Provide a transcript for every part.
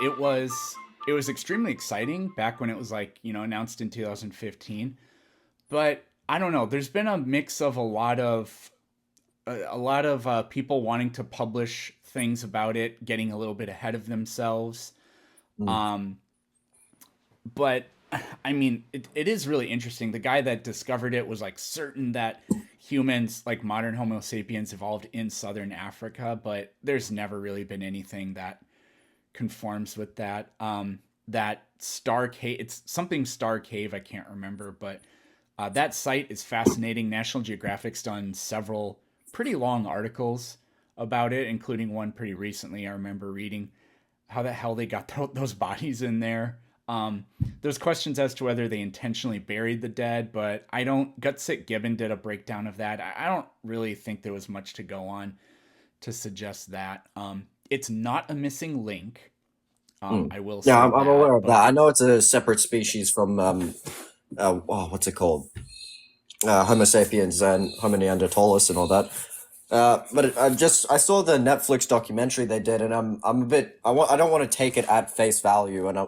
It was extremely exciting back when it was like announced in 2015. But I don't know. There's been a mix of a lot of people wanting to publish things about it, getting a little bit ahead of themselves. Mm. Um, but I mean, it is really interesting. The guy that discovered it was like certain that humans, like modern Homo sapiens, evolved in southern Africa, but there's never really been anything that conforms with that. That Star Cave, it's something Star Cave, I can't remember, but that site is fascinating. National Geographic's done several pretty long articles about it, including one pretty recently. I remember reading how the hell they got those bodies in there. Um, there's questions as to whether they intentionally buried the dead, but I don't. Gutsick Gibbon did a breakdown of that. I don't really think there was much to go on to suggest that. It's not a missing link. Mm. I will Yeah, say I'm aware that, of that. but I know it's a separate species from what's it called? Homo sapiens and Homo neanderthalis and all that. I saw the Netflix documentary they did, and I'm a bit I don't want to take it at face value, and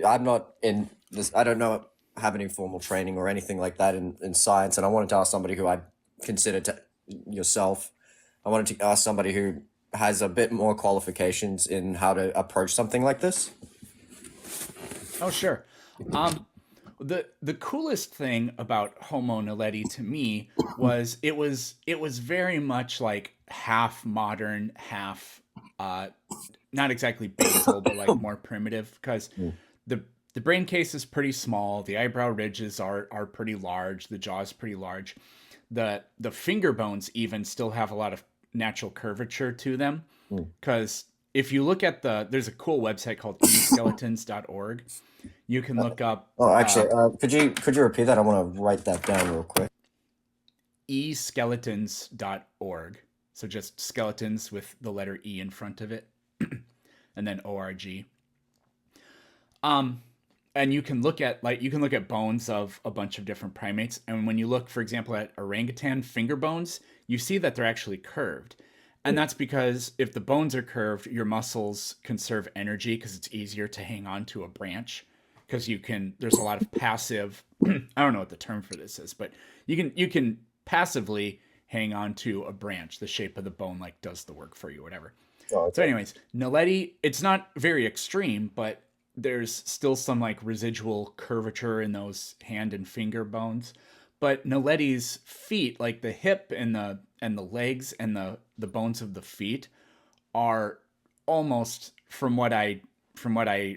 I'm not in this. I don't know have any formal training or anything like that in science, and I wanted to ask somebody who I consider to yourself. I wanted to ask somebody who has a bit more qualifications in how to approach something like this. oh sure. Um, the coolest thing about Homo naledi to me was it was very much like half modern, half uh not exactly basal, but like more primitive because Mm. the the brain case is pretty small, the eyebrow ridges are pretty large, the jaw is pretty large. The finger bones even still have a lot of natural curvature to them Mm. because if you look at there's a cool website called eskeletons.org. You can look up Oh, actually, could you repeat that? I want to write that down real quick. eskeletons.org. So just skeletons with the letter E in front of it, and then org. Um, and you can look at bones of a bunch of different primates, and when you look, for example, at orangutan finger bones, you see that they're actually curved. And that's because if the bones are curved, your muscles conserve energy because it's easier to hang on to a branch because there's a lot of passive I don't know what the term for this is, but you can passively hang on to a branch. The shape of the bone like does the work for you, whatever. Oh, So, okay. anyways, naledi, it's not very extreme, but there's still some like residual curvature in those hand and finger bones. But naledi's feet, like the hip and the legs and the bones of the feet, are almost from what I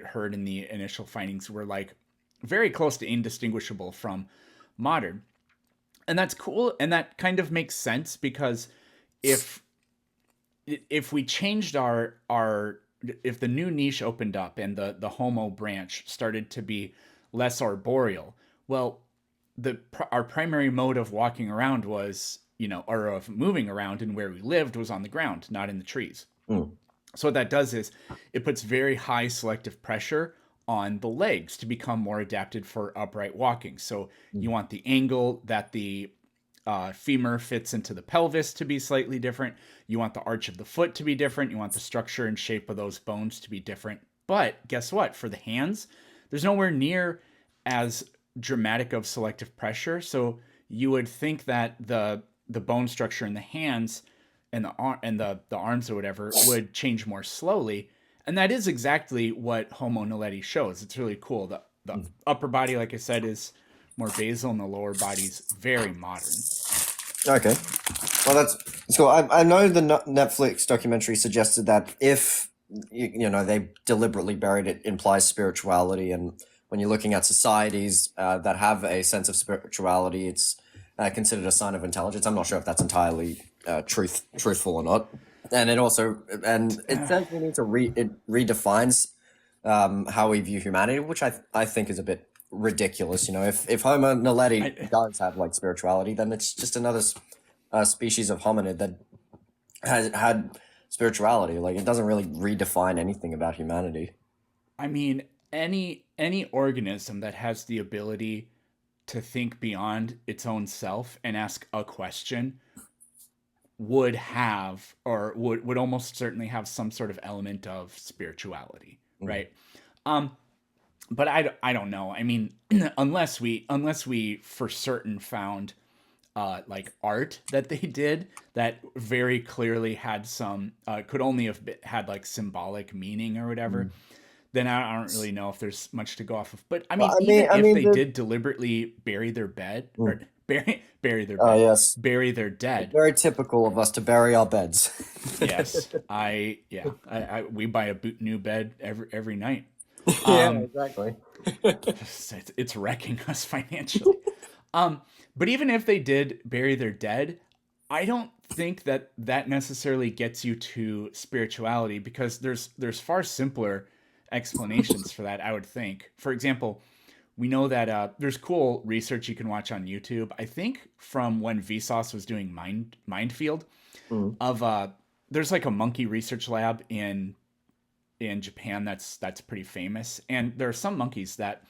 heard in the initial findings were like very close to indistinguishable from modern. And that's cool, and that kind of makes sense because if if we changed our if the new niche opened up and the Homo branch started to be less arboreal, well, our primary mode of walking around was or of moving around and where we lived was on the ground, not in the trees. Mm. So what that does is it puts very high selective pressure on the legs to become more adapted for upright walking. So Mm. you want the angle that the femur fits into the pelvis to be slightly different. You want the arch of the foot to be different. You want the structure and shape of those bones to be different. But guess what? For the hands, there's nowhere near as dramatic of selective pressure. So you would think that the bone structure in the hands and the arms or whatever would change more slowly. And that is exactly what Homo naledi shows. It's really cool. The Mm. upper body, like I said, is more basal, and the lower body's very modern. Okay. Well, that's cool. I know the Netflix documentary suggested that if they deliberately buried it implies spirituality, and when you're looking at societies that have a sense of spirituality, it's considered a sign of intelligence. I'm not sure if that's entirely truthful or not. And it says we need to it redefines how we view humanity, which I think is a bit ridiculous. If Homo naledi I does have like spirituality, then it's just another species of hominid that has had spirituality. Like it doesn't really redefine anything about humanity. I mean, any organism that has the ability to think beyond its own self and ask a question would have or would almost certainly have some sort of element of spirituality. Mm. right? Um, but I don't know. I mean, unless we for certain found like art that they did that very clearly had some could only have had like symbolic meaning or whatever, Mm. then I don't really know if there's much to go off of. But I Well, mean, even I if mean they the did deliberately bury their bed or mm. Oh yes, bury their it's dead. very typical of us to bury our beds. Yes, I we buy a new bed every night. Yeah, Um, exactly. it's wrecking us financially. Um, but even if they did bury their dead, I don't think that that necessarily gets you to spirituality because there's far simpler explanations for that. I would think. For example, we know that there's cool research you can watch on YouTube. I think from when Vsauce was doing Mindfield Mm. of there's like a monkey research lab in Japan that's pretty famous, and there are some monkeys that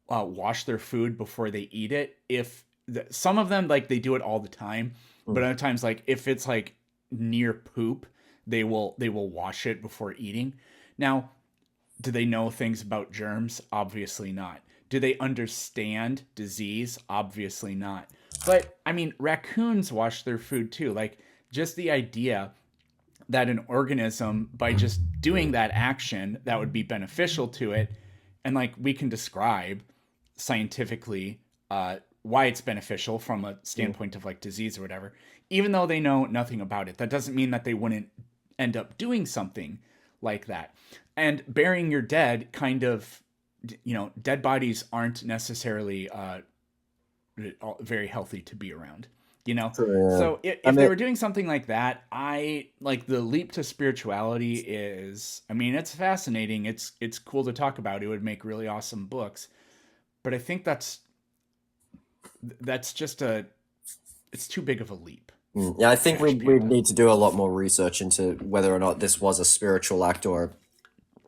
wash their food before they eat it. If some of them like they do it all the time, but Mm. other times like if it's like near poop, they will wash it before eating. Now, do they know things about germs? Obviously not. Do they understand disease? Obviously not. But I mean, raccoons wash their food too. Like just the idea that an organism by just doing that action that would be beneficial to it, and like we can describe scientifically why it's beneficial from a Mm. standpoint of like disease or whatever, even though they know nothing about it, that doesn't mean that they wouldn't end up doing something like that. And burying your dead kind of, dead bodies aren't necessarily very healthy to be around, you know? True. So Yeah. I if they mean, were doing something like that, I like the leap to spirituality is, I mean, it's fascinating. It's cool to talk about. It would make really awesome books. But I think that's just it's too big of a leap yeah, I think Trash we Panda. need to do a lot more research into whether or not this was a spiritual act or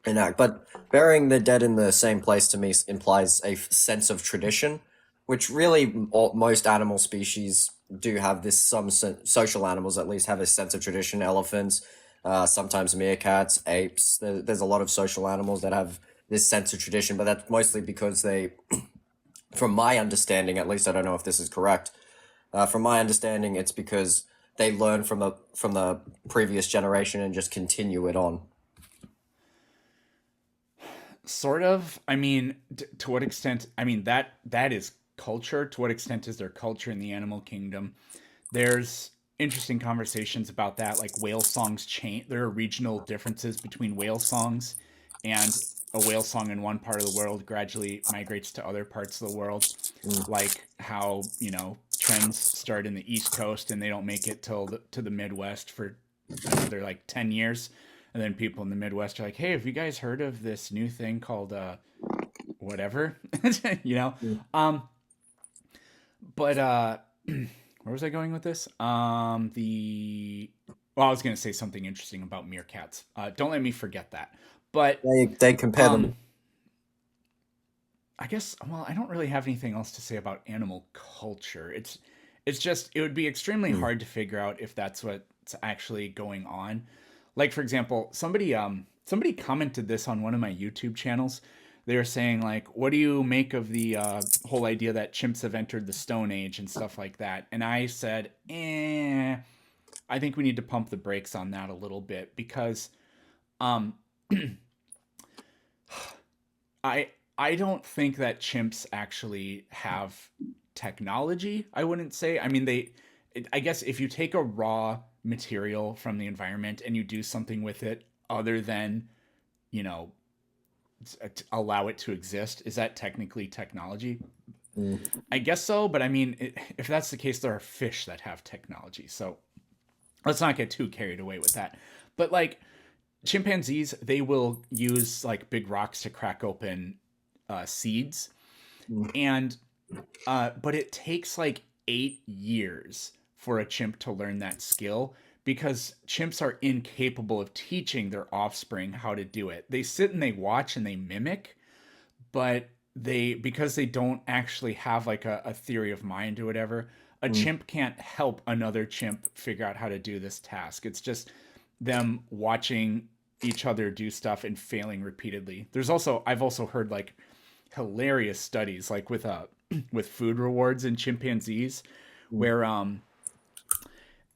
an act. But burying the dead in the same place to me implies a sense of tradition, which really most animal species do have this. Some social animals at least have a sense of tradition. Elephants, sometimes meerkats, apes. There's a lot of social animals that have this sense of tradition, but that's mostly because they, from my understanding, at least I don't know if this is correct. From my understanding, it's because they learn from the previous generation and just continue it on. Sort of. I mean, to what extent? I mean, that is culture. To what extent is there culture in the animal kingdom? There's interesting conversations about that. Like whale songs change. There are regional differences between whale songs, and a whale song in one part of the world gradually migrates to other parts of the world. Mm. Like how trends start in the East Coast and they don't make it to the Midwest for another like 10 years, and then people in the Midwest are like, "Hey, have you guys heard of this new thing called whatever?" you know. Mm. Um, but where was I going with this? The well, I was going to say something interesting about meerkats. Don't let me forget that. But They compare them. um, I guess well, I don't really have anything else to say about animal culture. It's just it would be extremely Mm. hard to figure out if that's what's actually going on. Like for example, somebody commented this on one of my YouTube channels. They were saying like, "What do you make of the whole idea that chimps have entered the Stone Age and stuff like that?" And I said, I think we need to pump the brakes on that a little bit because um, I don't think that chimps actually have technology. I wouldn't say. I mean, I guess if you take a raw material from the environment and you do something with it other than you know allow it to exist, is that technically technology? Mm. I guess so, but I mean, if that's the case, there are fish that have technology. So let's not get too carried away with that. But like chimpanzees, they will use like big rocks to crack open seeds, Mm. and but it takes like 8 years for a chimp to learn that skill because chimps are incapable of teaching their offspring how to do it. They sit and they watch and they mimic, but because they don't actually have like a theory of mind or whatever, a Mm. chimp can't help another chimp figure out how to do this task. It's just them watching each other do stuff and failing repeatedly. I've also heard like hilarious studies like with with food rewards in chimpanzees Mm. where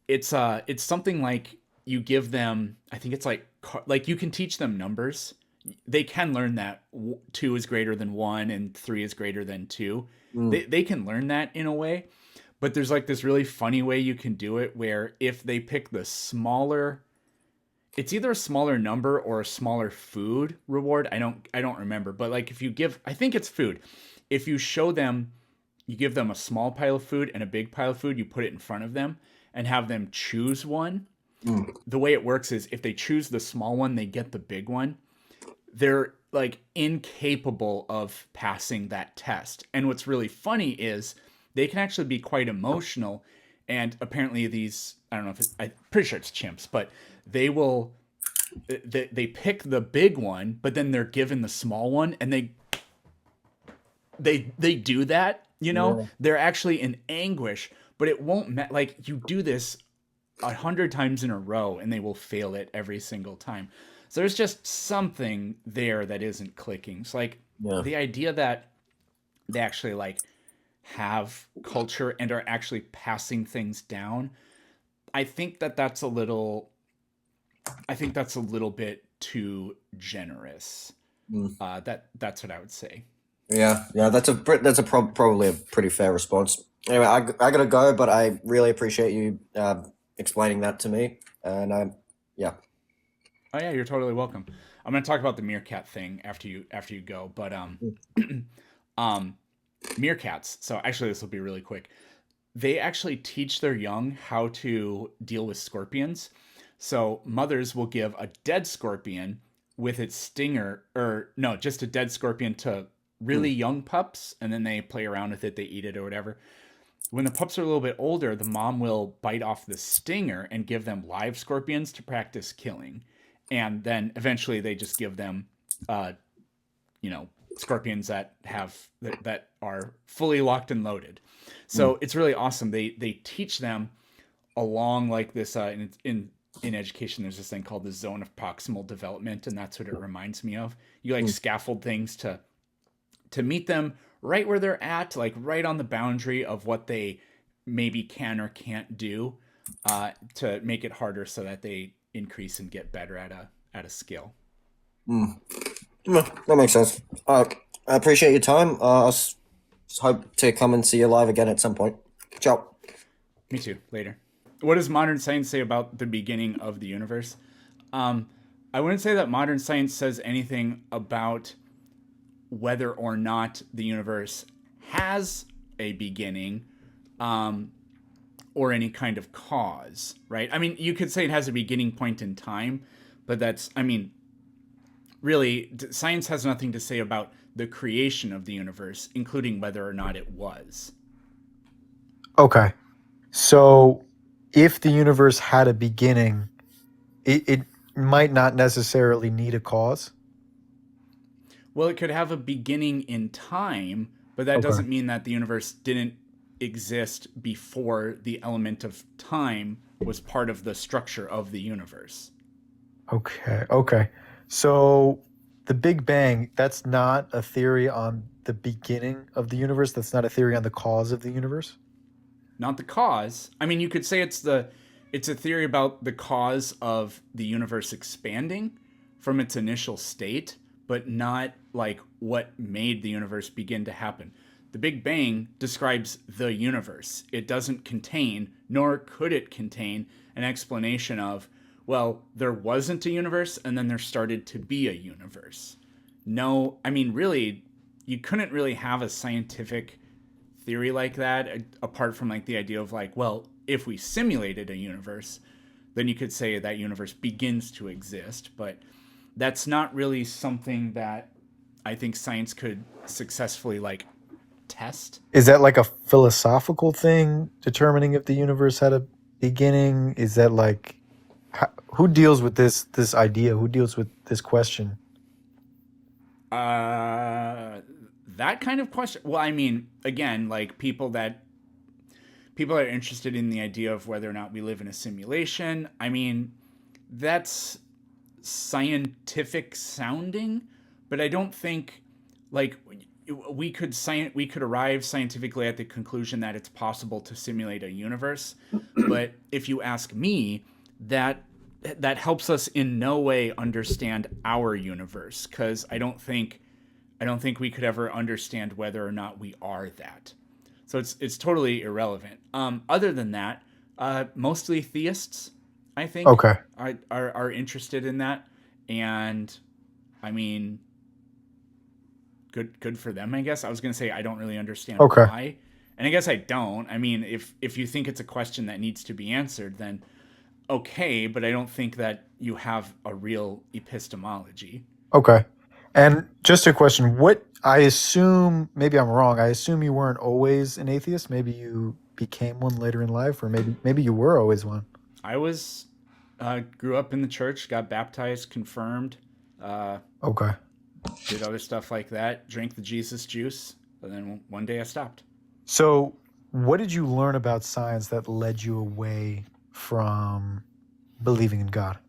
it's something like you give them, I think it's like you can teach them numbers. They can learn that 2 is greater than 1 and 3 is greater than 2. Mm. They can learn that in a way, but there's like this really funny way you can do it where if they pick the smaller, it's either a smaller number or a smaller food reward. I don't remember, but like if you give, I think it's food. If you show them, you give them a small pile of food and a big pile of food, you put it in front of them and have them choose one. Mm. The way it works is if they choose the small one, they get the big one. They're like incapable of passing that test. And what's really funny is they can actually be quite emotional. And apparently, these, I don't know if I'm pretty sure it's chimps, but they will, they pick the big one, but then they're given the small one and they do that, you know, Yeah. they're actually in anguish, but it won't like you do this 100 times in a row and they will fail it every single time. So there's just something there that isn't clicking. It's like Yeah. the idea that they actually like have culture and are actually passing things down. I think that that's a little, I think that's a little bit too generous. Mm. That's what I would say. Yeah. Yeah. Probably a pretty fair response. Anyway, I gotta go, but I really appreciate you explaining that to me. And yeah. Oh yeah, you're totally welcome. I'm gonna talk about the meerkat thing after you go, but um, meerkats. So actually, this will be really quick. They actually teach their young how to deal with scorpions. So mothers will give a dead scorpion with its stinger, or no, just a dead scorpion to Mm. really young pups, and then they play around with it, they eat it or whatever. When the pups are a little bit older, the mom will bite off the stinger and give them live scorpions to practice killing. And then eventually they just give them, uh, you know, scorpions that that are fully locked and loaded. Mm. So it's really awesome. They teach them along like this in education. There's this thing called the zone of proximal development, and that's what it reminds me of. You like Mm. scaffold things to meet them right where they're at, like right on the boundary of what they maybe can or can't do, to make it harder so that they increase and get better at a skill. Mm. Yeah, that makes sense. I appreciate your time. Hope to come and see you live again at some point. Ciao. Me too. Later. What does modern science say about the beginning of the universe? Um, I wouldn't say that modern science says anything about whether or not the universe has a beginning, um, or any kind of cause, right? I mean, you could say it has a beginning point in time, but that's, I mean, really, science has nothing to say about the creation of the universe, including whether or not it was. Okay. So if the universe had a beginning, it might not necessarily need a cause. Well, it could have a beginning in time, but that Okay. doesn't mean that the universe didn't exist before the element of time was part of the structure of the universe. Okay. Okay. So the Big Bang, that's not a theory on the beginning of the universe. That's not a theory on the cause of the universe. Not the cause. I mean, you could say it's a theory about the cause of the universe expanding from its initial state, but not like what made the universe begin to happen. The Big Bang describes the universe. It doesn't contain, nor could it contain, an explanation of, well, there wasn't a universe and then there started to be a universe. No, I mean, really, you couldn't really have a scientific theory like that apart from like the idea of like, well, if we simulated a universe, then you could say that universe begins to exist, but that's not really something that I think science could successfully like test. Is that like a philosophical thing determining if the universe had a beginning? Is that like who deals with this idea? Who deals with this question? uh that kind of question, well, I mean, again, like people that are interested in the idea of whether or not we live in a simulation, I mean, that's scientific sounding, but I don't think like we could arrive scientifically at the conclusion that it's possible to simulate a universe. But if you ask me, that that helps us in no way understand our universe, because I don't think we could ever understand whether or not we are that. So it's totally irrelevant. Other than that, mostly theists, I think, Okay. are interested in that, and I mean, good for them, I guess. I was gonna say I don't really understand Okay. why, and I guess I don't. I mean, if you think it's a question that needs to be answered, then okay, but I don't think that you have a real epistemology. Okay. And just a question, what I assume, maybe I'm wrong, I assume you weren't always an atheist. Maybe you became one later in life, or maybe you were always one. I was grew up in the church, got baptized, confirmed, uh, Okay. did other stuff like that, drank the Jesus juice, and then one day I stopped. So, what did you learn about science that led you away from believing in God?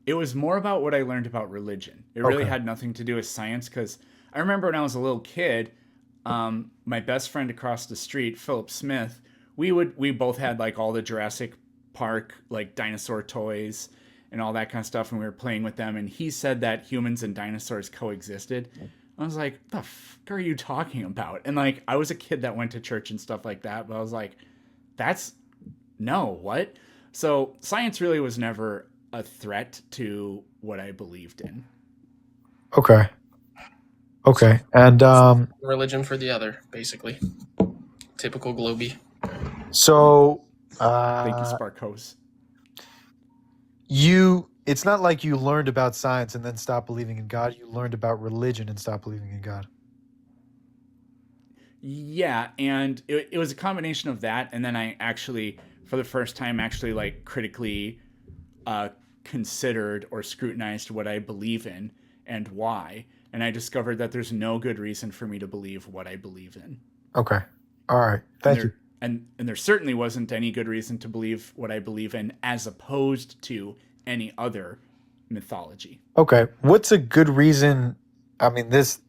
It was more about what I learned about religion. It really Okay. had nothing to do with science, because I remember when I was a little kid, my best friend across the street, Philip Smith, we both had like all the Jurassic Park like dinosaur toys and all that kind of stuff, and we were playing with them. And he said that humans and dinosaurs coexisted. I was like, "The fuck are you talking about?" And like, I was a kid that went to church and stuff like that, but I was like, "That's no, what?" So science really was never a threat to what I believed in. Okay. So Okay. And religion for the other, basically. Typical Globy. so Thank you, uh Sparkos. it's not like you learned about science and then stopped believing in God. You learned about religion and stopped believing in God. Yeah, and it was a combination of that, and then I actually, for the first time, actually like critically uh, considered or scrutinized what I believe in and why, and I discovered that there's no good reason for me to believe what I believe in, Okay. All right. and Thank you. there certainly wasn't any good reason to believe what I believe in as opposed to any other mythology. Okay. What's a good reason? I mean, this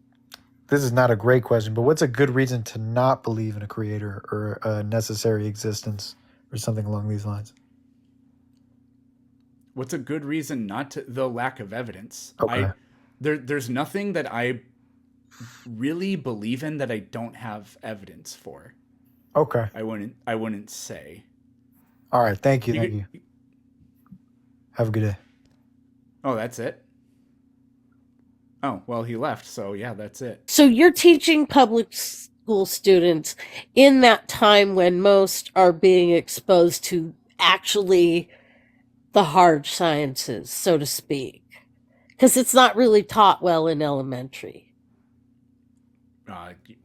is not a great question, but what's a good reason to not believe in a creator or a necessary existence or something along these lines? What's a good reason not to? The lack of evidence. Okay. There's nothing that I really believe in that I don't have evidence for. Okay. I wouldn't say. All right. Thank you. You Thank could, you. Have a good day. oh, that's it. Oh, well, he left, so yeah, that's it. So you're teaching public school students in that time when most are being exposed to actually the hard sciences, so to speak, because it's not really taught well in elementary.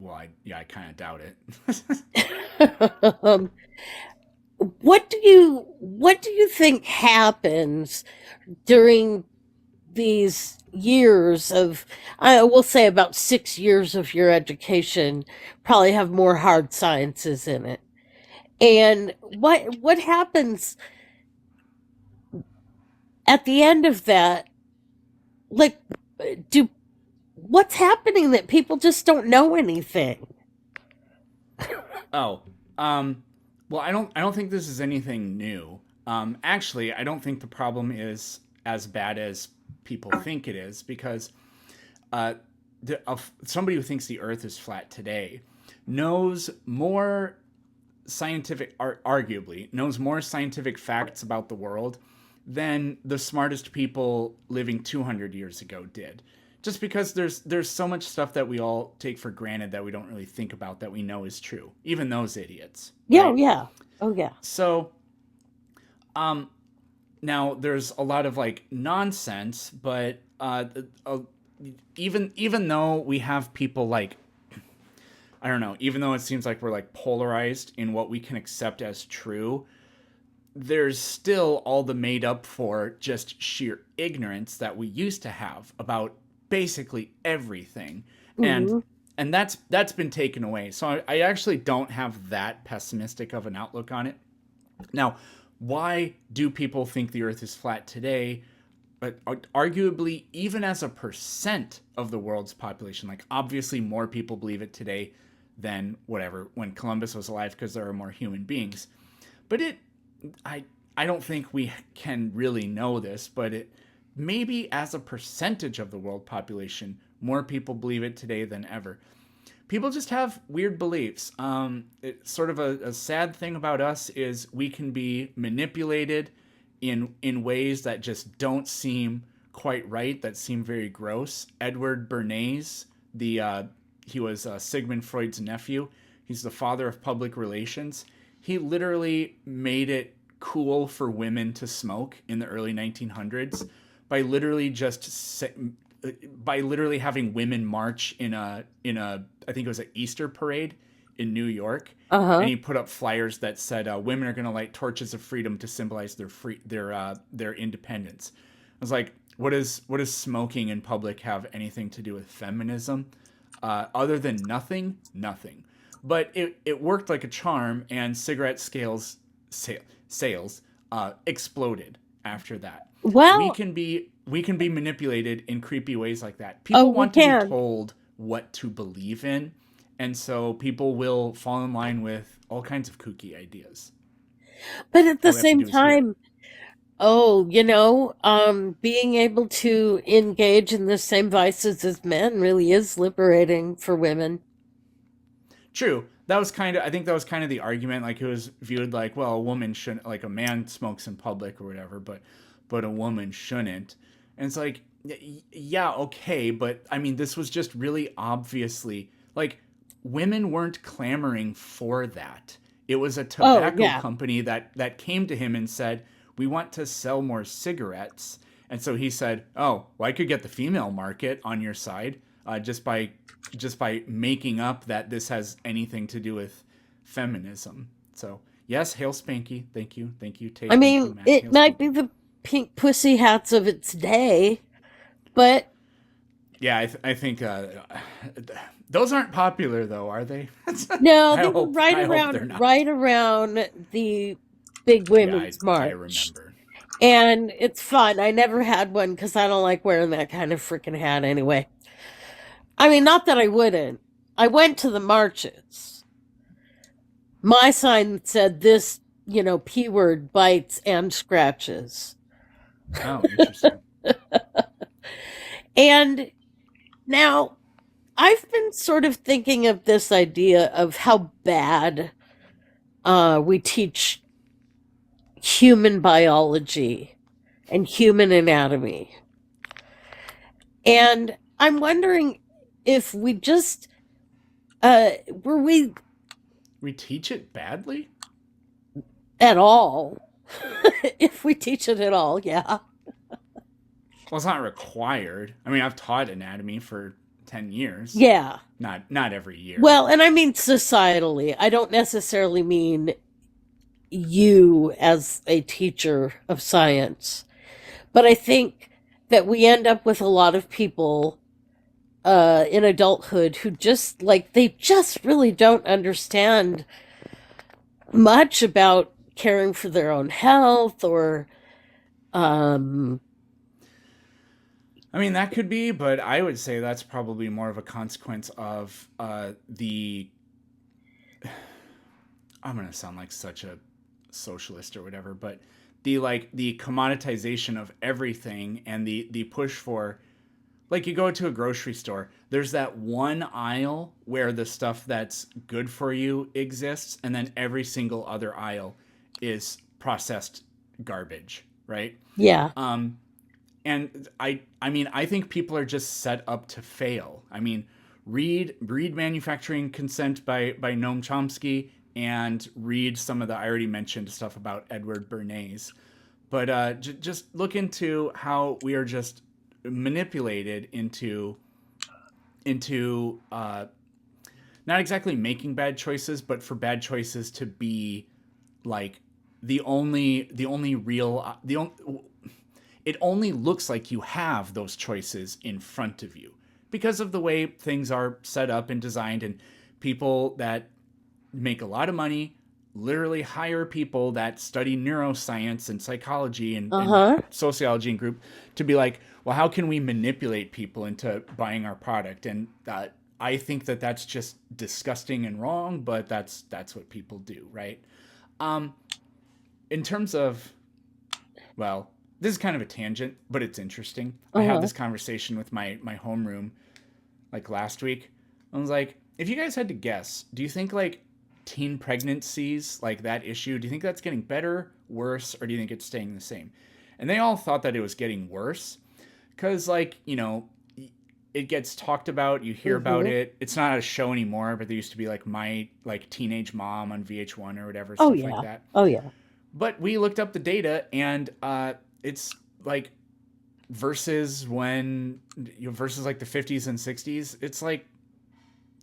Well, I kind of doubt it. um, what do you think happens during these years of, I will say about 6 years of your education probably have more hard sciences in it, and what happens at the end of that? Like, do what's happening that people just don't know anything? Oh, um, well, I don't think this is anything new. Actually, I don't think the problem is as bad as people think it is, because uh, somebody who thinks the Earth is flat today knows more arguably knows more scientific facts about the world than the smartest people living 200 years ago did. Just because there's so much stuff that we all take for granted that we don't really think about that we know is true, even those idiots, Yeah, oh, right? yeah, oh yeah. So, um, now there's a lot of like nonsense, but even though we have people like, I don't know, even though it seems like we're like polarized in what we can accept as true, there's still all the made up for just sheer ignorance that we used to have about basically everything. and Hmm. and that's been taken away, so I actually don't have that pessimistic of an outlook on it. Now, why do people think the earth is flat today? But arguably, even as a percent of the world's population, like obviously more people believe it today than whatever when Columbus was alive because there are more human beings. But I, I don't think we can really know this, but it maybe as a percentage of the world population, more people believe it today than ever. People just have weird beliefs. It's sort of a sad thing about us is we can be manipulated in ways that just don't seem quite right, that seem very gross. Edward Bernays, he was Sigmund Freud's nephew. He's the father of public relations. He literally made it cool for women to smoke in the early 1900s by literally by literally having women march in a I think it was an Easter parade in New York, Uh and huh. he put up flyers that said women are going to light torches of freedom to symbolize their independence. I was like, what does smoking in public have anything to do with feminism? Other than nothing, nothing. But it worked like a charm, and cigarette sales exploded after that. We Well, can be we can be manipulated in creepy ways like that. oh, People we want to be can. told what to believe in, and so people will fall in line with all kinds of kooky ideas. But at the All we have to same do is hear it. time, oh, being able to engage in the same vices as men really is liberating for women. True. That was kind of, I think that was kind of the argument. Like it was viewed like, well, a woman shouldn't, like a man smokes in public or whatever, but a woman shouldn't. And it's like, yeah, okay, but I mean, this was just really obviously like women weren't clamoring for that. It was a Oh, tobacco yeah. company that came to him and said, "We want to sell more cigarettes." And so he said, "Oh, well, I could get the female market on your side just by making up that this has anything to do with feminism." So yes, hail Spanky. Thank you, I Tate. Thank you, mean, Matt. it Hail might be Spanky. the pink pussy hats of its day, but Yeah, I think those aren't popular though, are they? no, I they were hope I hope they're not. right around the big Yeah, I women's I march. remember. And it's fun. I never had one because I don't like wearing that kind of freaking hat anyway. I mean, not that I wouldn't. I went to the marches. My sign said this, P word bites and scratches. Oh, interesting. And now I've been sort of thinking of this idea of how bad we teach human biology and human anatomy. And I'm wondering if we just were we We teach it badly? at all, if we teach it at all, yeah. Well, it's not required. I mean, I've taught anatomy for 10 years. Yeah. Not every year. Well, and I mean societally. I don't necessarily mean you as a teacher of science, but I think that we end up with a lot of people in adulthood who just like they just really don't understand much about caring for their own health or um I mean, that could be, but I would say that's probably more of a consequence of the. I'm gonna sound like such a socialist or whatever, but the commoditization of everything and the push for, like, you go to a grocery store, there's that one aisle where the stuff that's good for you exists, and then every single other aisle is processed garbage, right? yeah. Um, and I mean, I think people are just set up to fail. I mean, read Manufacturing Consent by Noam Chomsky, and read some of the I already mentioned stuff about Edward Bernays. But just look into how we are just manipulated into not exactly making bad choices, but for bad choices to be like the only real the only it only looks like you have those choices in front of you because of the way things are set up and designed, and people that make a lot of money literally hire people that study neuroscience and psychology and Uh-huh. sociology and group to be like, well, how can we manipulate people into buying our product? And I think that that's just disgusting and wrong, but that's what people do, right? Um, in terms of, well, this is kind of a tangent, but it's interesting. I had Uh-huh. this conversation with my homeroom like last week. I was like, if you guys had to guess, do you think like teen pregnancies, like that issue, do you think that's getting better, worse, or do you think it's staying the same? And they all thought that it was getting worse because, like, it gets talked about, you hear about Mm-hmm. it. It's not a show anymore, but there used to be like My like Teenage Mom on VH1 or whatever, Oh stuff like yeah. that. Oh yeah. But we looked up the data, and it's like versus when versus like the 50s and 60s, it's like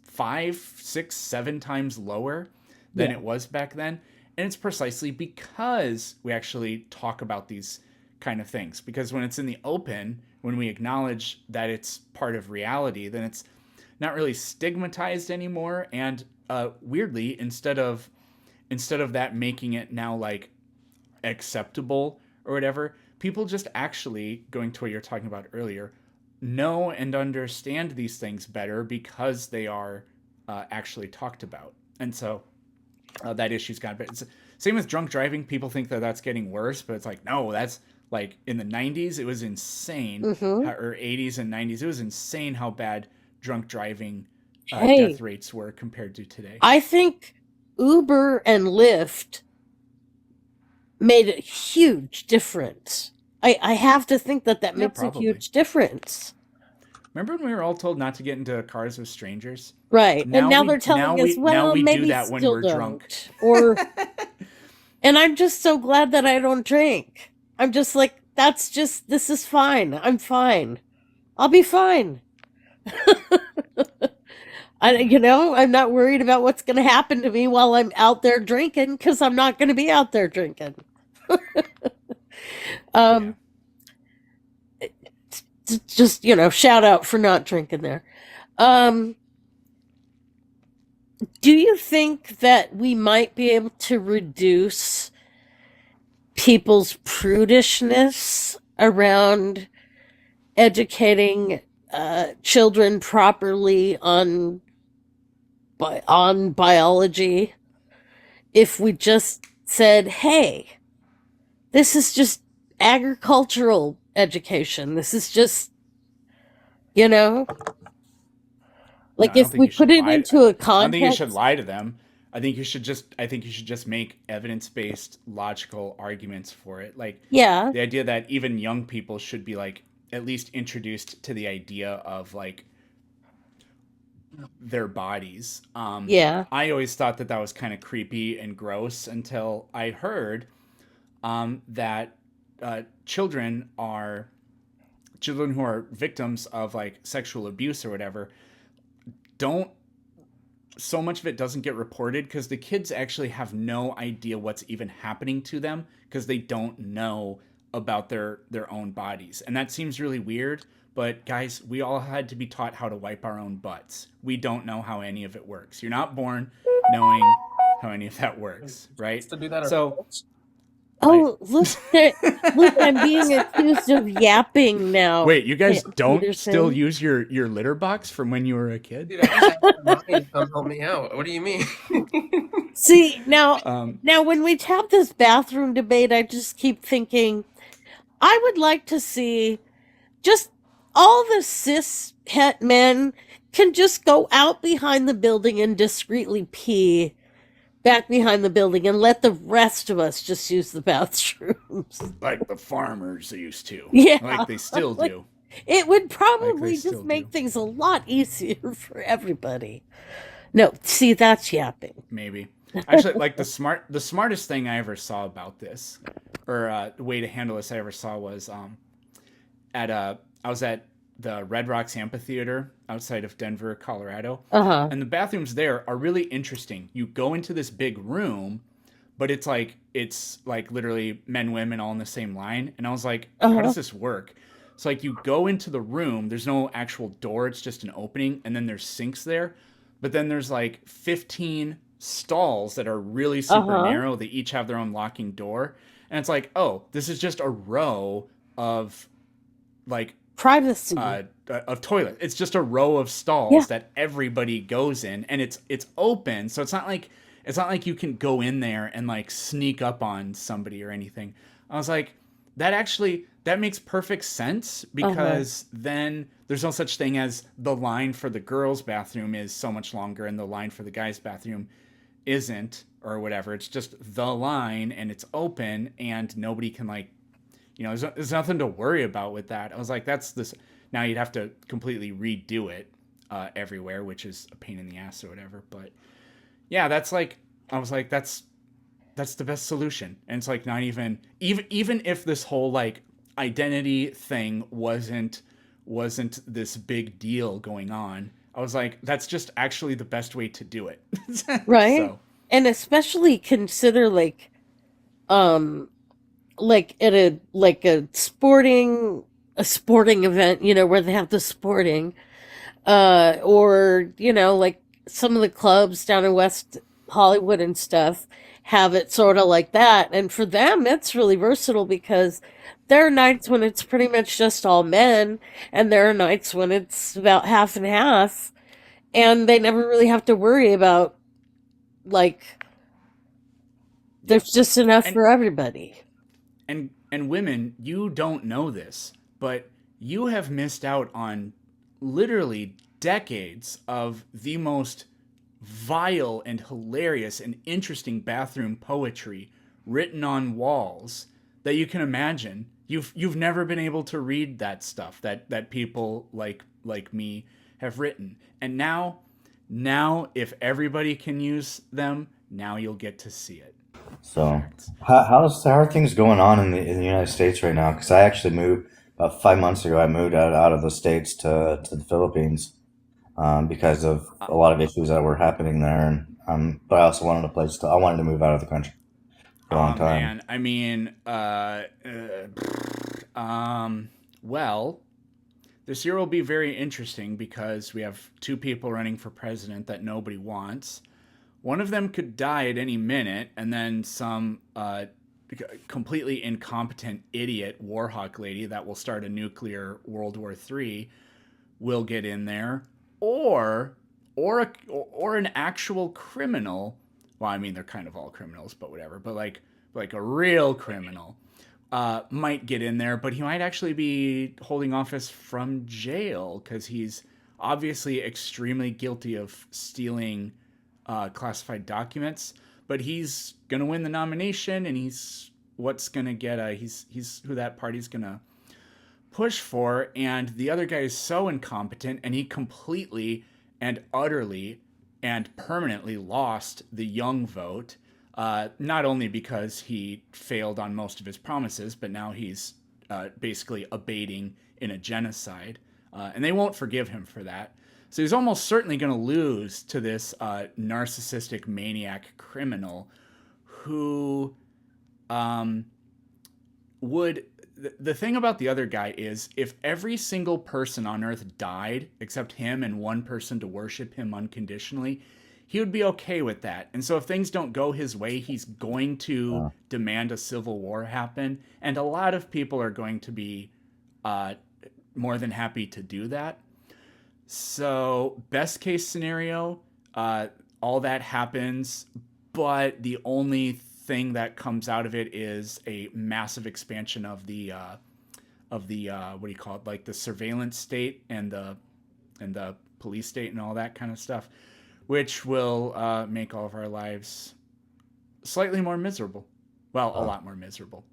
5, 6, 7 times lower than Yeah. it was back then. And it's precisely because we actually talk about these kind of things. Because when it's in the open, when we acknowledge that it's part of reality, then it's not really stigmatized anymore. And weirdly, instead of that making it now like acceptable or whatever, people just actually, going to what you're talking about earlier, know and understand these things better because they are actually talked about. And so that issue's got better. It's same with drunk driving. People think that that's getting worse, but it's like, no, that's like in the 90s, it was insane, Mm-hmm. or 80s and 90s, it was insane how bad drunk driving death Hey, rates were compared to today. I think Uber and Lyft made a huge difference. I have to think that that Yeah, makes a probably. huge difference. Remember when we were all told not to get into cars with strangers? Right. And Now now we they're now telling us, we now well, we do maybe that when still we're drunk. don't. Or, and I'm just so glad that I don't drink. I'm just like, this is fine. I'm fine. I'll be fine. I'm not worried about what's going to happen to me while I'm out there drinking because I'm not going to be out there drinking. Yeah. Um, just, shout out for not drinking there. Um, do you think that we might be able to reduce people's prudishness around educating children properly on biology if we just said, "Hey, this is just agricultural education. This is just, you know, No, like I don't if think we you put should it lie. into a I don't think you should context." lie to them. I think you should just make evidence-based logical arguments for it. Like Yeah, the idea that even young people should be like at least introduced to the idea of like their bodies. yeah, I always thought that that was kind of creepy and gross until I heard that children who are victims of like sexual abuse or whatever don't so much of it doesn't get reported because the kids actually have no idea what's even happening to them because they don't know about their own bodies. And that seems really weird, but guys, we all had to be taught how to wipe our own butts. We don't know how any of it works. You're not born knowing how any of that works, right? To do that So ourselves. I oh, look, I'm being accused of yapping now, wait, you guys don't still Peterson. use your litter box from when you were a kid? Dude, I just asked Ryan to come help me out. What do you mean? See, now, Um, now when we have this bathroom debate, I just keep thinking, I would like to see just all the cis het men can just go out behind the building and discreetly pee back behind the building and let the rest of us just use the bathrooms. like the farmers used to, Yeah, like they still like do, it would like they probably just still make do. things a lot easier for everybody. No, see, that's yapping. Maybe. Actually, like the smartest thing I ever saw about this, or the way to handle this I ever saw was I was at the Red Rocks Amphitheater outside of Denver, Colorado, Uh huh. and the bathrooms there are really interesting. You go into this big room, but it's like literally men, women all in the same line, and I was like, Uh how huh. does this work? So like you go into the room, there's no actual door, it's just an opening, and then there's sinks there, but then there's like 15 stalls that are really Uh super huh. narrow. They each have their own locking door, and it's like, oh, this is just a row of like Privacy. of toilet. It's just a row of Yeah. stalls that everybody goes in, and it's open, so it's not like you can go in there and like sneak up on somebody or anything. I was like, that makes perfect sense Uh huh. because then there's no such thing as the line for the girls' bathroom is so much longer and the line for the guys' bathroom isn't or whatever. It's just the line and it's open and nobody can like there's nothing to worry about with that. I was like, that's this. Now you'd have to completely redo it everywhere, which is a pain in the ass or whatever. But yeah, that's like, I was like, that's the best solution. And it's like not even if this whole like identity thing wasn't this big deal going on. I was like, that's just actually the best way to do it. Right. So And especially consider um like at a sporting event, where they have the sporting, or like some of the clubs down in West Hollywood and stuff have it sort of like that. And for them, it's really versatile because there are nights when it's pretty much just all men, and there are nights when it's about half and half, and they never really have to worry about, like, yeah, there's just enough and for everybody. and women, you don't know this, but you have missed out on literally decades of the most vile and hilarious and interesting bathroom poetry written on walls that you can imagine. You've never been able to read that stuff that people like me have written. And now if everybody can use them, now you'll get to see it. So, Facts. how are things going on in the United States right now? Because I actually moved about 5 months ago. I moved out of the states to the Philippines because of Uh, a lot of issues that were happening there, and but I also wanted a place to. I wanted to move out of the country for a long oh time. man, I mean, well, this year will be very interesting because we have two people running for president that nobody wants. One of them could die at any minute, and then some completely incompetent idiot warhawk lady that will start a nuclear World War III will get in there, or or an actual criminal. Well, I mean they're kind of all criminals, but whatever. But like a real criminal might get in there, but he might actually be holding office from jail because he's obviously extremely guilty of stealing classified documents. But he's gonna win the nomination, and he's what's gonna get a he's who that party's gonna push for, and the other guy is so incompetent, and he completely and utterly and permanently lost the young vote. Not only because he failed on most of his promises, but now he's basically abating in a genocide, and they won't forgive him for that. So he's almost certainly going to lose to this narcissistic maniac criminal who um, would the thing about the other guy is if every single person on earth died except him and one person to worship him unconditionally, he would be okay with that. And so if things don't go his way, he's going to Uh, demand a civil war happen, and a lot of people are going to be uh, more than happy to do that. So best case scenario, uh, all that happens, but the only thing that comes out of it is a massive expansion of the what do you call it, like the surveillance state and the police state and all that kind of stuff, which will make all of our lives slightly more miserable. Well, a uh, lot more miserable.